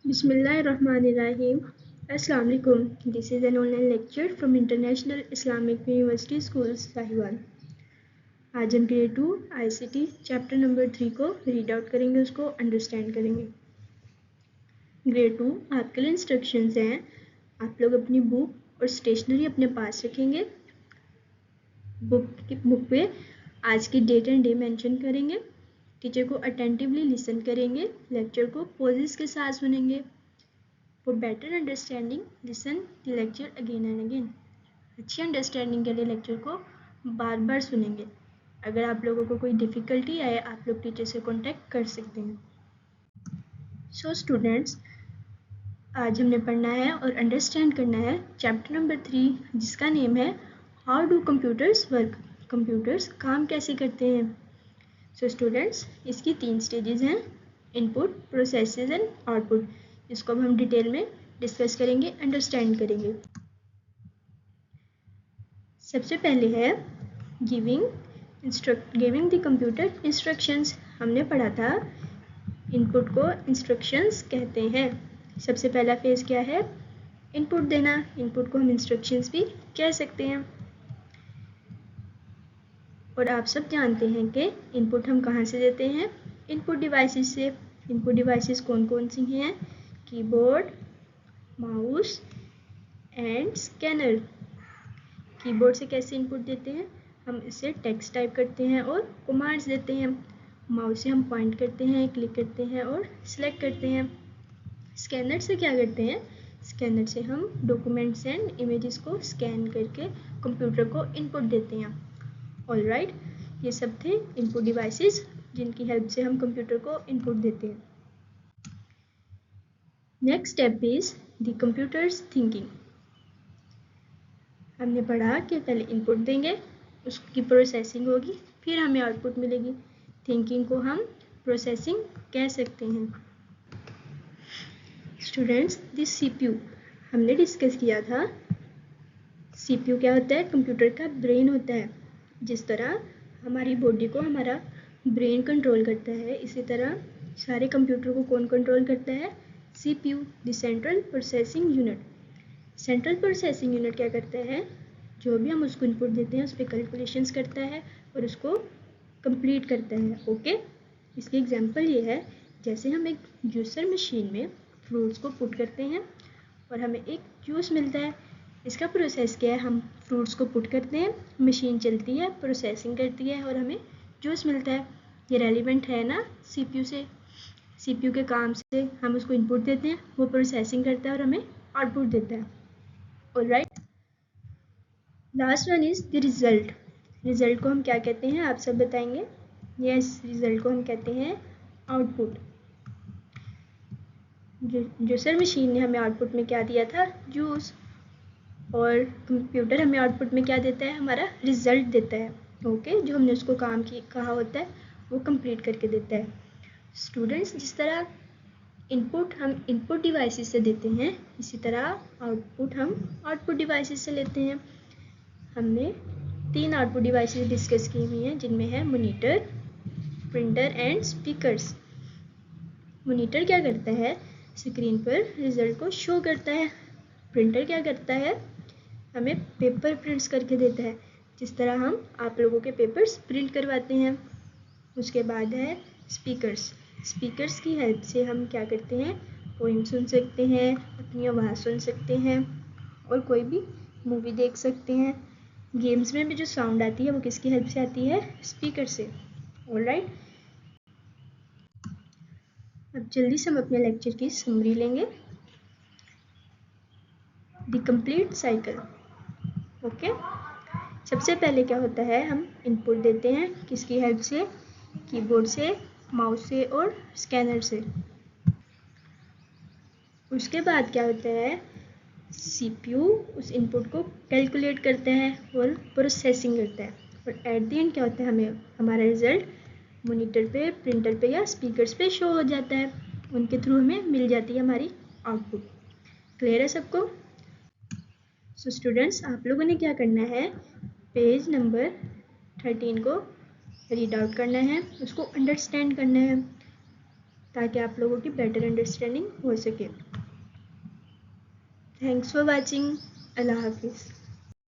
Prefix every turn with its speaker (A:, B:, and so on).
A: Bismillahirrahmanirrahim. Assalamu alaikum. This is an online lecture from International Islamic University School, Sahiwal. आज हम grade 2 ICT chapter number 3 को read out करेंगे, उसको understand करेंगे। Grade 2 आपके लिए इंस्ट्रक्शंस हैं। आप लोग अपनी बुक और स्टेशनरी अपने पास रखेंगे। बुक पे आज की डेट एंड डे मेंशन करेंगे। टीचर को अटेंटिवली लिसन करेंगे। लेक्चर को पॉजेस के साथ सुनेंगे। For better understanding, listen the lecture again and again. अच्छी अंडरस्टैंडिंग के लिए लेक्चर को बार बार सुनेंगे। अगर आप लोगों को कोई डिफ़िकल्टी आए, आप लोग टीचर से कांटेक्ट कर सकते हैं। सो स्टूडेंट्स, आज हमने पढ़ना है और अंडरस्टैंड करना है चैप्टर नंबर 3, जिसका नेम है how do computers work. Computers काम कैसे करते हैं। सो स्टूडेंट्स, इसकी 3 स्टेजेस हैं, इनपुट, प्रोसेसेस एंड आउटपुट। इसको हम डिटेल में डिस्कस करेंगे, अंडरस्टैंड करेंगे। सबसे पहले है गिविंग द कंप्यूटर इंस्ट्रक्शंस। हमने पढ़ा था इनपुट को इंस्ट्रक्शंस कहते हैं। सबसे पहला फेज क्या है, इनपुट देना। इनपुट को हम इंस्ट्रक्शंस भी कह सकते हैं। और आप सब जानते हैं कि इनपुट हम कहाँ से देते हैं, इनपुट डिवाइसेस से। इनपुट डिवाइसेस कौन कौन सी हैं, keyboard, mouse and scanner. Keyboard से कैसे इनपुट देते हैं, हम इसे टेक्स्ट टाइप करते हैं और कमांड्स देते हैं। माउस से हम पॉइंट करते हैं, क्लिक करते हैं और सिलेक्ट करते हैं। स्कैनर से क्या करते हैं, स्कैनर से हम डॉक्यूमेंट्स एंड इमेजेस को स्कैन करके कंप्यूटर को इनपुट देते हैं। ऑलराइट, ये सब थे इनपुट डिवाइसेस जिनकी हेल्प से हम कंप्यूटर को इनपुट देते हैं। Next step is the computers thinking. हमने पढ़ा कि पहले इनपुट देंगे, उसकी प्रोसेसिंग होगी, फिर हमें आउटपुट मिलेगी। थिंकिंग को हम प्रोसेसिंग कह सकते हैं। स्टूडेंट्स, दिस CPU हमने डिस्कस किया था। CPU क्या होता है, कंप्यूटर का ब्रेन होता है। जिस तरह हमारी बॉडी को हमारा ब्रेन कंट्रोल करता है, इसी तरह सारे कंप्यूटर को कौन कंट्रोल करता है, CPU, the central processing unit. Central processing unit क्या करता है, जो भी हम उसको इनपुट देते हैं उस पर कैलकुलेशंस करता है और उसको कंप्लीट करता है। ओके, इसकी एग्जांपल ये है, जैसे हम एक जूसर मशीन में फ्रूट्स को पुट करते हैं और हमें एक जूस मिलता है। इसका प्रोसेस क्या है, हम फ्रूट्स को पुट करते हैं, मशीन चलती है, प्रोसेसिंग करती है और हमें जूस मिलता है। ये रेलिवेंट है ना CPU से। CPU के काम से हम उसको इनपुट देते हैं, वो प्रोसेसिंग करता है और हमें आउटपुट देता है। Alright, last one is the result. Result को हम क्या कहते हैं, आप सब बताएंगे। यस, रिजल्ट को हम कहते हैं आउटपुट। जूसर मशीन ने हमें आउटपुट में क्या दिया था, जूस, और कंप्यूटर हमें आउटपुट में क्या देता है, हमारा रिजल्ट देता है। ओके, जो हमने उसको काम की कहा होता है वो कंप्लीट करके देता है। स्टूडेंट्स, जिस तरह इनपुट हम इनपुट डिवाइसेस से देते हैं, इसी तरह आउटपुट हम आउटपुट डिवाइसेस से लेते हैं। हमने 3 आउटपुट डिवाइसेस डिस्कस की हुई हैं, जिनमें है monitor, printer and speakers. Monitor क्या करता है, स्क्रीन पर रिजल्ट को शो करता है। प्रिंटर क्या करता है, हमें पेपर प्रिंट्स करके देता है, जिस तरह हम आप लोगों के पेपर्स प्रिंट करवाते हैं। उसके बाद है स्पीकर्स। स्पीकर्स की हेल्प से हम क्या करते हैं, पोइम सुन सकते हैं, अपनी आवाज़ सुन सकते हैं और कोई भी मूवी देख सकते हैं। गेम्स में भी जो साउंड आती है वो किसकी हेल्प से आती है, स्पीकर से। ऑलराइट, अब जल्दी से हम अपने लेक्चर की समरी लेंगे। The complete cycle. ओके, सबसे पहले क्या होता है, हम इनपुट देते हैं, किसकी हेल्प से, कीबोर्ड से, माउस से और स्कैनर से। उसके बाद क्या होता है, CPU उस इनपुट को कैलकुलेट करता है और प्रोसेसिंग करता है, और एट द एंड क्या होता है, हमें हमारा रिजल्ट मॉनिटर पे, प्रिंटर पे या स्पीकर्स पे शो हो जाता है। उनके थ्रू हमें मिल जाती है हमारी आउटपुट। क्लियर है सबको। सो स्टूडेंट्स, आप लोगों ने क्या करना है, पेज नंबर 13 को रीड आउट करना है, उसको अंडरस्टैंड करना है। ताकि आप लोगों की बेटर अंडरस्टैंडिंग हो सके। Thanks for watching. अल्लाह हाफिज़।